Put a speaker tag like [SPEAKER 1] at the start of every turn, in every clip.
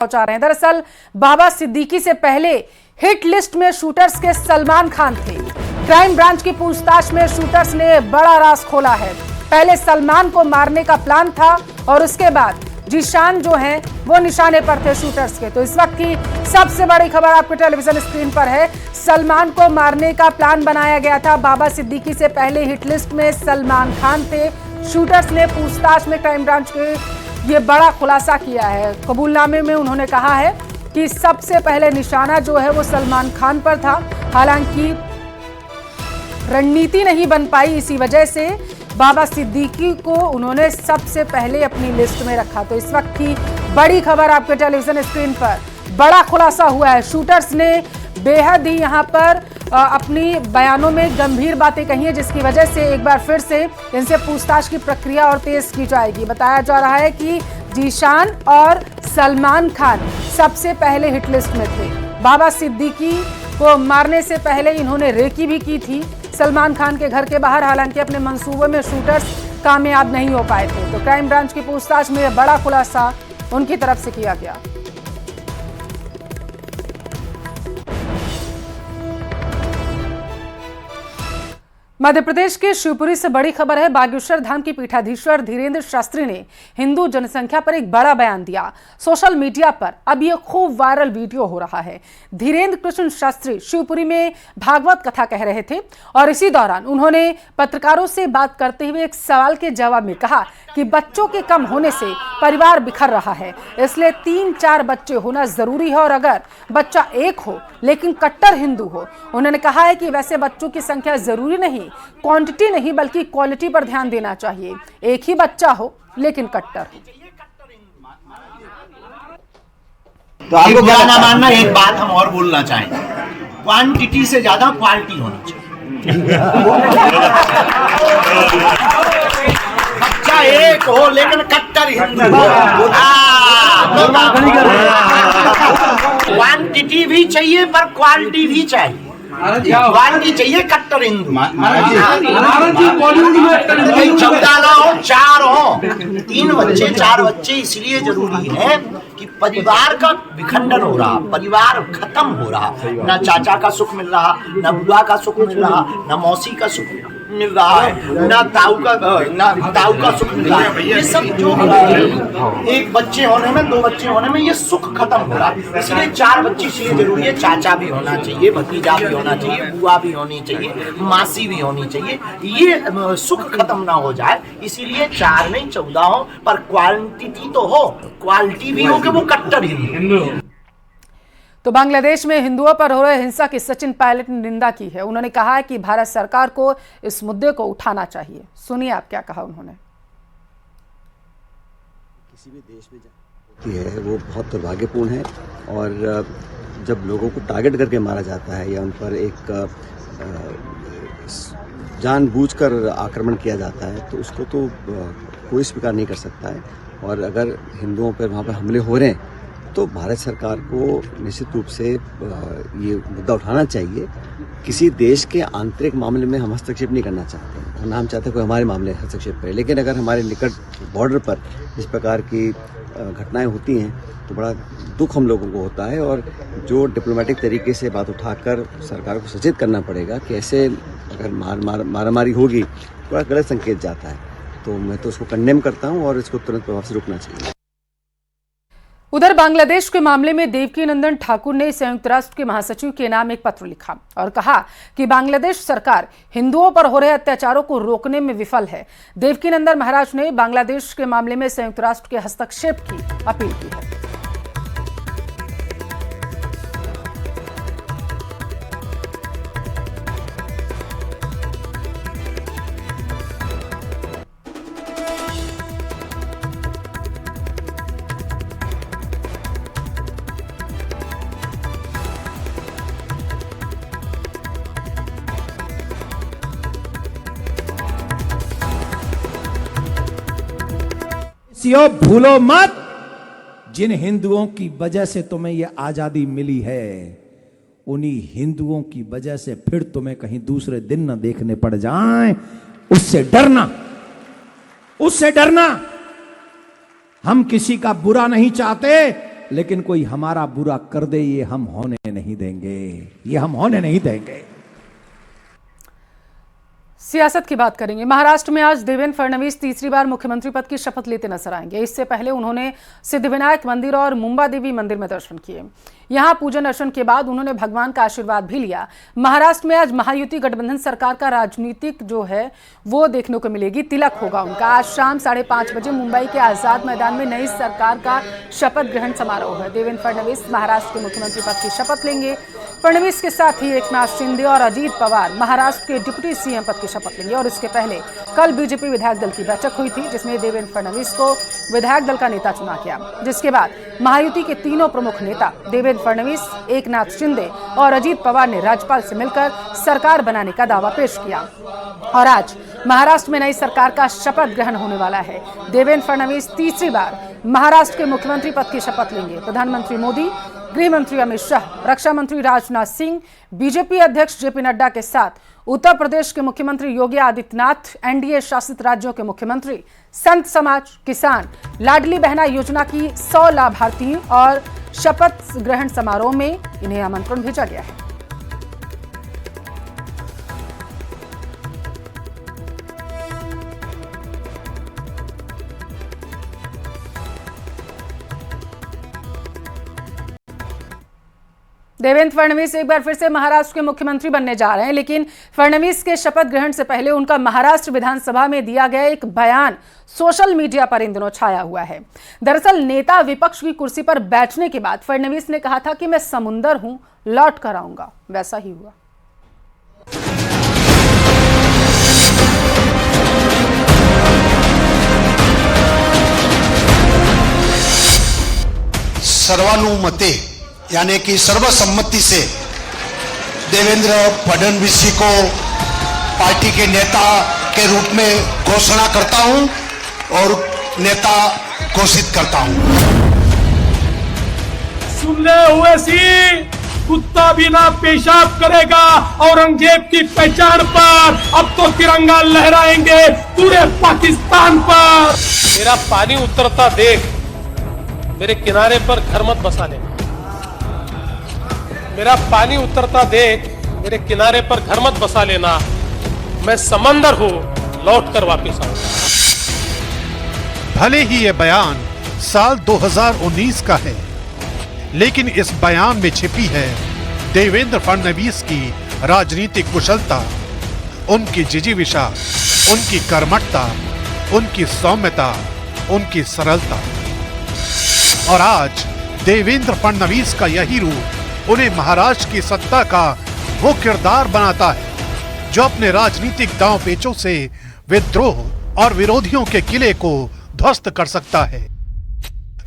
[SPEAKER 1] पहुंचा रहे हैं। दरअसल बाबा सिद्दीकी से पहले हिट लिस्ट में शूटर्स के सलमान खान थे। क्राइम ब्रांच की पूछताछ में शूटर्स ने बड़ा राज खोला है। पहले सलमान को मारने का प्लान था और उसके बाद जीशान जो हैं वो निशाने पर थे शूटर्स के। तो इस वक्त की सबसे बड़ी खबर आपके टेलीविजन स्क्रीन पर है। सलमान को मारने का प्लान बनाया गया था। बाबा सिद्दीकी से पहले हिट लिस्ट में सलमान खान थे। शूटर्स ने पूछताछ में क्राइम ब्रांच के ये बड़ा खुलासा किया है। कबूलनामे में उन्होंने कहा है कि सबसे पहले निशाना जो है वो सलमान खान पर था। हालांकि रणनीति नहीं बन पाई, इसी वजह से बाबा सिद्दीकी को उन्होंने सबसे पहले अपनी लिस्ट में रखा। तो इस वक्त की बड़ी खबर आपके टेलीविजन स्क्रीन पर, बड़ा खुलासा हुआ है। शूटर्स ने बेहद ही यहां पर अपनी बयानों में गंभीर बातें कही हैं, जिसकी वजह से एक बार फिर से इनसे पूछताछ की प्रक्रिया और तेज की जाएगी। बताया जा रहा है कि जीशान और सलमान खान सबसे पहले हिट लिस्ट में थे। बाबा सिद्दीकी को मारने से पहले इन्होंने रेकी भी की थी सलमान खान के घर के बाहर। हालांकि अपने मंसूबे में शूटर्स कामयाब नहीं हो पाए थे। तो क्राइम ब्रांच की पूछताछ में बड़ा खुलासा उनकी तरफ से किया गया। मध्य प्रदेश के शिवपुरी से बड़ी खबर है। बागेश्वर धाम की पीठाधीश्वर धीरेन्द्र शास्त्री ने हिंदू जनसंख्या पर एक बड़ा बयान दिया। सोशल मीडिया पर अब यह खूब वायरल वीडियो हो रहा है। धीरेन्द्र कृष्ण शास्त्री शिवपुरी में भागवत कथा कह रहे थे और इसी दौरान उन्होंने पत्रकारों से बात करते हुए एक सवाल के जवाब में कहा कि बच्चों के कम होने से परिवार बिखर रहा है, इसलिए 3-4 बच्चे होना जरूरी है। और अगर बच्चा एक हो लेकिन कट्टर हिंदू हो, उन्होंने कहा है कि वैसे बच्चों की संख्या जरूरी नहीं, क्वांटिटी नहीं बल्कि क्वालिटी पर ध्यान देना चाहिए। एक ही बच्चा हो लेकिन कट्टर हो।
[SPEAKER 2] तो आपको क्या ना मानना, एक बात हम और बोलना चाहेंगे, क्वांटिटी से ज्यादा क्वालिटी होनी चाहिए। बच्चा एक हो लेकिन कट्टर हिंदू हो। क्वांटिटी भी चाहिए पर क्वालिटी भी चाहिए। क्वालिटी चाहिए, कट्टर हिंदू। 14 ना हो, 4 हो, 3 बच्चे 4 बच्चे इसलिए जरूरी है कि परिवार का विखंडन हो रहा, परिवार खत्म हो रहा। ना चाचा का सुख मिल रहा, ना बुआ का सुख मिल रहा, ना मौसी का सुख मिल रहा है, ना ताऊ का सुख मिल रहा है। ये सब जो एक बच्चे होने में, 2 बच्चे होने में ये सुख खत्म हो रहा है। इसलिए 4 बच्चे इसलिए जरूरी है। चाचा भी होना चाहिए, भतीजा भी होना चाहिए, बुआ भी होनी चाहिए, मासी भी होनी चाहिए। ये सुख खत्म ना हो जाए, इसीलिए 4 नहीं 14 हो, पर क्वांटिटी तो हो, क्वालिटी भी हो कि वो कट्टर हिंदू।
[SPEAKER 1] तो बांग्लादेश में हिंदुओं पर हो रहे हिंसा की सचिन पायलट ने निंदा की है। उन्होंने कहा है कि भारत सरकार को इस मुद्दे को उठाना चाहिए। सुनिए आप क्या कहा उन्होंने।
[SPEAKER 3] किसी भी देश में होती है वो बहुत दुर्भाग्यपूर्ण है, और जब लोगों को टारगेट करके मारा जाता है या उन पर एक जानबूझकर आक्रमण किया जाता है तो उसको तो कोई स्वीकार नहीं कर सकता है। और अगर हिंदुओं पर वहाँ पर हमले हो रहे हैं तो भारत सरकार को निश्चित रूप से ये मुद्दा उठाना चाहिए। किसी देश के आंतरिक मामले में हम हस्तक्षेप नहीं करना चाहते हैं, ना हम चाहते हैं कोई हमारे मामले हस्तक्षेप करे। लेकिन अगर हमारे निकट बॉर्डर पर इस प्रकार की घटनाएं होती हैं तो बड़ा दुख हम लोगों को होता है, और जो डिप्लोमेटिक तरीके से बात उठाकर सरकार को सचेत करना पड़ेगा कि ऐसे अगर मारामारी होगी तो बड़ा गलत संकेत जाता है। तो मैं तो उसको कंडेम करता हूँ और इसको तुरंत प्रभाव से रुकना चाहिए।
[SPEAKER 1] उधर बांग्लादेश के मामले में देवकीनंदन ठाकुर ने संयुक्त राष्ट्र के महासचिव के नाम एक पत्र लिखा और कहा कि बांग्लादेश सरकार हिंदुओं पर हो रहे अत्याचारों को रोकने में विफल है। देवकीनंदन महाराज ने बांग्लादेश के मामले में संयुक्त राष्ट्र के हस्तक्षेप की अपील की है।
[SPEAKER 4] भूलो मत, जिन हिंदुओं की वजह से तुम्हें यह आजादी मिली है, उन्हीं हिंदुओं की वजह से फिर तुम्हें कहीं दूसरे दिन न देखने पड़ जाएं। उससे डरना, उससे डरना। हम किसी का बुरा नहीं चाहते, लेकिन कोई हमारा बुरा कर दे ये हम होने नहीं देंगे, ये हम होने नहीं देंगे।
[SPEAKER 1] सियासत की बात करेंगे। महाराष्ट्र में आज देवेंद्र फडणवीस तीसरी बार मुख्यमंत्री पद की शपथ लेते नजर आएंगे। इससे पहले उन्होंने सिद्धिविनायक मंदिर और मुंबा देवी मंदिर में दर्शन किए। यहां पूजन अर्चन के बाद उन्होंने भगवान का आशीर्वाद भी लिया। महाराष्ट्र में आज महायुति गठबंधन सरकार का राजनीतिक जो है वो देखने को मिलेगी, तिलक होगा उनका। आज शाम 5:30 बजे मुंबई के आजाद मैदान में नई सरकार का शपथ ग्रहण समारोह है। देवेंद्र फडणवीस महाराष्ट्र के मुख्यमंत्री पद की शपथ लेंगे। फडणवीस के साथ ही एकनाथ शिंदे और अजीत पवार महाराष्ट्र के डिप्टी सीएम पद की शपथ लेंगे। और इसके पहले कल बीजेपी विधायक दल की बैठक हुई थी, जिसमें देवेंद्र फडणवीस को विधायक दल का नेता चुना गया, जिसके बाद महायुति के तीनों प्रमुख नेता देवेंद्र फडणवीस, एकनाथ शिंदे और अजीत पवार ने राज्यपाल से मिलकर सरकार बनाने का दावा पेश किया। और आज महाराष्ट्र में नई सरकार का शपथ ग्रहण होने वाला है। देवेंद्र फडणवीस तीसरी बार महाराष्ट्र के मुख्यमंत्री पद की शपथ लेंगे। प्रधानमंत्री मोदी, गृह मंत्री अमित शाह, रक्षा मंत्री राजनाथ सिंह, बीजेपी अध्यक्ष जेपी नड्डा के साथ उत्तर प्रदेश के मुख्यमंत्री योगी आदित्यनाथ, एनडीए शासित राज्यों के मुख्यमंत्री, संत समाज, किसान, लाडली बहना योजना की 100 लाभार्थी और शपथ ग्रहण समारोह में इन्हें आमंत्रण भेजा गया है। देवेंद्र फडणवीस एक बार फिर से महाराष्ट्र के मुख्यमंत्री बनने जा रहे हैं, लेकिन फडणवीस के शपथ ग्रहण से पहले उनका महाराष्ट्र विधानसभा में दिया गया एक बयान सोशल मीडिया पर इन दिनों छाया हुआ है। दरअसल नेता विपक्ष की कुर्सी पर बैठने के बाद फडणवीस ने कहा था कि मैं समुंदर हूं, लौट कर आऊंगा। वैसा ही हुआ।
[SPEAKER 5] सर्वानुमते यानी कि सर्वसम्मति से देवेंद्र फडणवीस जी को पार्टी के नेता के रूप में घोषणा करता हूं और नेता घोषित करता हूं।
[SPEAKER 6] सुनले हुए सी कुत्ता भी ना पेशाब करेगा औरंगजेब की पहचान पर। अब तो तिरंगा लहराएंगे पूरे पाकिस्तान पर। मेरा पानी उतरता देख मेरे किनारे पर घर मत बसा लेना। मेरा पानी उतरता देख मेरे किनारे पर घर मत बसा लेना। मैं समंदर हूं, लौट कर वापिस आऊंगा।
[SPEAKER 7] भले ही ये बयान साल 2019 का है, लेकिन इस बयान में छिपी है देवेंद्र फडणवीस की राजनीतिक कुशलता, उनकी जिजीविषा, उनकी कर्मठता, उनकी सौम्यता, उनकी सरलता। और आज देवेंद्र फडणवीस का यही रूप उन्हें महाराष्ट्र की सत्ता का वो किरदार बनाता है जो अपने राजनीतिक दांव पेचों से विद्रोह और विरोधियों के किले को ध्वस्त कर सकता है।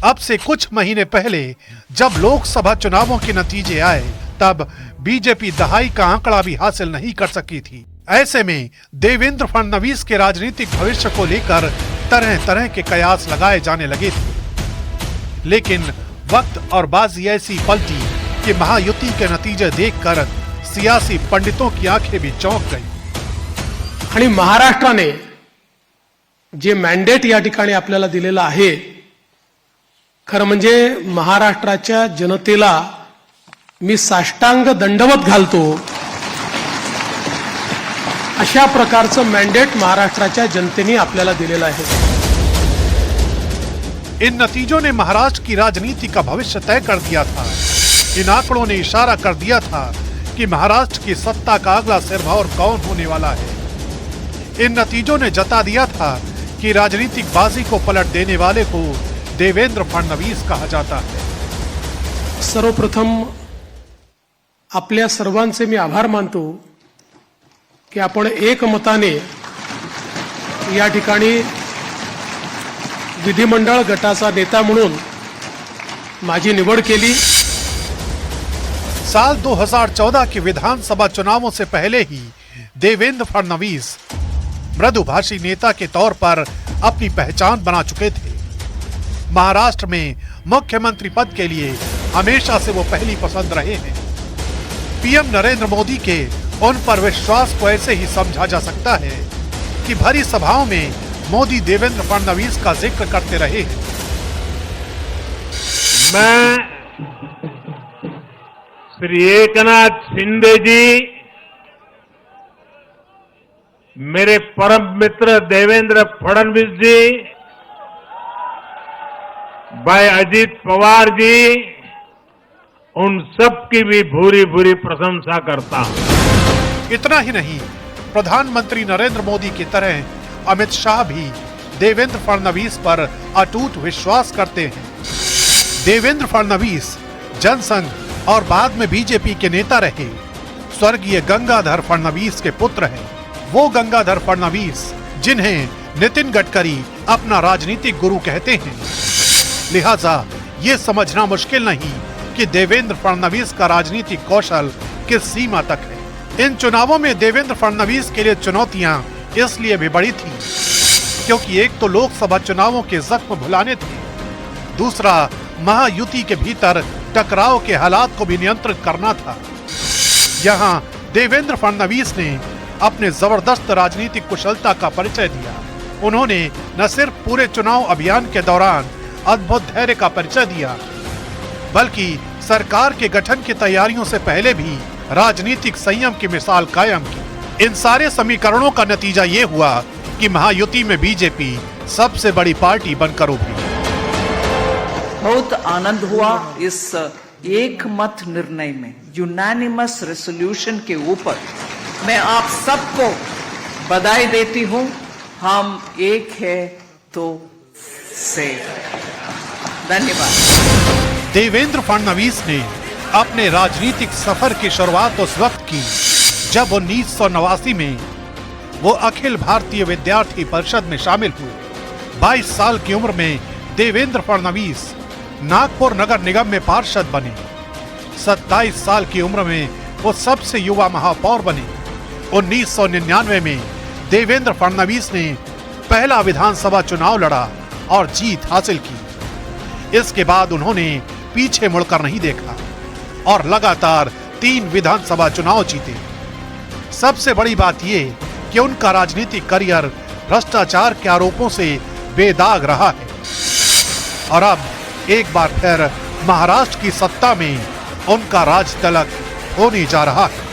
[SPEAKER 7] अब से कुछ महीने पहले जब लोकसभा चुनावों के नतीजे आए, तब बीजेपी दहाई का आंकड़ा भी हासिल नहीं कर सकी थी। ऐसे में देवेंद्र फडणवीस के राजनीतिक भविष्य को लेकर तरह तरह के कयास लगाए जाने लगे थे, लेकिन वक्त और बाजी ऐसी पलटी कि महायुति के नतीजे देखकर सियासी पंडितों की आंखें भी चौंक गई।
[SPEAKER 6] आणि महाराष्ट्राने जे मॅन्डेट या ठिकाणी आपल्याला दिलेलं आहे, खरं म्हणजे महाराष्ट्राच्या जनतेला मी साष्टांग दंडवत घालतो अशा प्रकारचं मॅन्डेट महाराष्ट्राच्या जनतेने आपल्याला दिलेलं आहे।
[SPEAKER 7] इन नतीजों ने महाराष्ट्र की राजनीति का भविष्य तय कर दिया था। इन आंकड़ों ने इशारा कर दिया था कि महाराष्ट्र की सत्ता का अगला सिरमौर कौन होने वाला है। इन नतीजों ने जता दिया था कि राजनीतिक बाजी को पलट देने वाले को देवेंद्र फडणवीस कहा जाता है।
[SPEAKER 6] सर्वप्रथम आपल्या सर्वांचे मी आभार मानतो की आपण एकमताने या ठिकाणी विधिमंडळ गटाचा नेता म्हणून माझी निवड केली।
[SPEAKER 7] साल 2014 के विधानसभा चुनावों से पहले ही देवेंद्र फडणवीस मृदुभाषी नेता के तौर पर अपनी पहचान बना चुके थे। महाराष्ट्र में मुख्यमंत्री पद के लिए हमेशा से वो पहली पसंद रहे हैं। पीएम नरेंद्र मोदी के उन पर विश्वास को ऐसे ही समझा जा सकता है कि भरी सभाओं में मोदी देवेंद्र फडणवीस का जिक्र करते रहे हैं।
[SPEAKER 6] मैं श्री एकनाथ शिंदे जी, मेरे परम मित्र देवेंद्र फडणवीस जी, भाई अजीत पवार जी, उन सब की भी भूरी भूरी प्रशंसा करता हूं।
[SPEAKER 7] इतना ही नहीं, प्रधानमंत्री नरेंद्र मोदी की तरह अमित शाह भी देवेंद्र फडणवीस पर अटूट विश्वास करते हैं। देवेंद्र फडणवीस जनसंघ और बाद में बीजेपी के नेता रहे। स्वर्गीय गंगाधर फडणवीस के पुत्र हैं। वो गंगाधर फडणवीस जिन्हें नितिन गडकरी अपना राजनीतिक गुरु कहते हैं। लिहाजा ये समझना मुश्किल नहीं कि देवेंद्र फडणवीस का राजनीतिक कौशल किस सीमा तक है। इन चुनावों में देवेंद्र फडणवीस के लिए चुनौतियां इसलिए भी बड़ी थी क्योंकि एक तो लोकसभा चुनावों के जख्म भुलाने थे, दूसरा महायुति के भीतर टकराव के हालात को भी नियंत्रित करना था। यहाँ देवेंद्र फडणवीस ने अपने जबरदस्त राजनीतिक कुशलता का परिचय दिया। उन्होंने न सिर्फ पूरे चुनाव अभियान के दौरान अद्भुत धैर्य का परिचय दिया, बल्कि सरकार के गठन की तैयारियों से पहले भी राजनीतिक संयम की मिसाल कायम की। इन सारे समीकरणों का नतीजा ये हुआ कि महायुति में बीजेपी सबसे बड़ी पार्टी बनकर उभरी।
[SPEAKER 8] बहुत आनंद हुआ इस एक मत निर्णय में, यूनानिमस रेजोल्यूशन के ऊपर। मैं आप सबको बधाई देती हूं। हम एक है तो सेफ। धन्यवाद।
[SPEAKER 7] देवेंद्र फडणवीस ने अपने राजनीतिक सफर की शुरुआत उस वक्त की जब 1989 में वो अखिल भारतीय विद्यार्थी परिषद में शामिल हुए। 22 साल की उम्र में देवेंद्र फडणवीस नागपुर नगर निगम में पार्षद बने। 27 साल की उम्र में वो सबसे युवा महापौर बने। 1999 में देवेंद्र फडणवीस ने पहला विधानसभा चुनाव लड़ा और जीत हासिल की। इसके बाद उन्होंने पीछे मुड़कर नहीं देखा और लगातार 3 विधानसभा चुनाव जीते। सबसे बड़ी बात यह कि उनका राजनीतिक करियर भ्रष्टाचार के आरोपों से बेदाग रहा है और अब एक बार फिर महाराष्ट्र की सत्ता में उनका राज तिलक होने जा रहा है।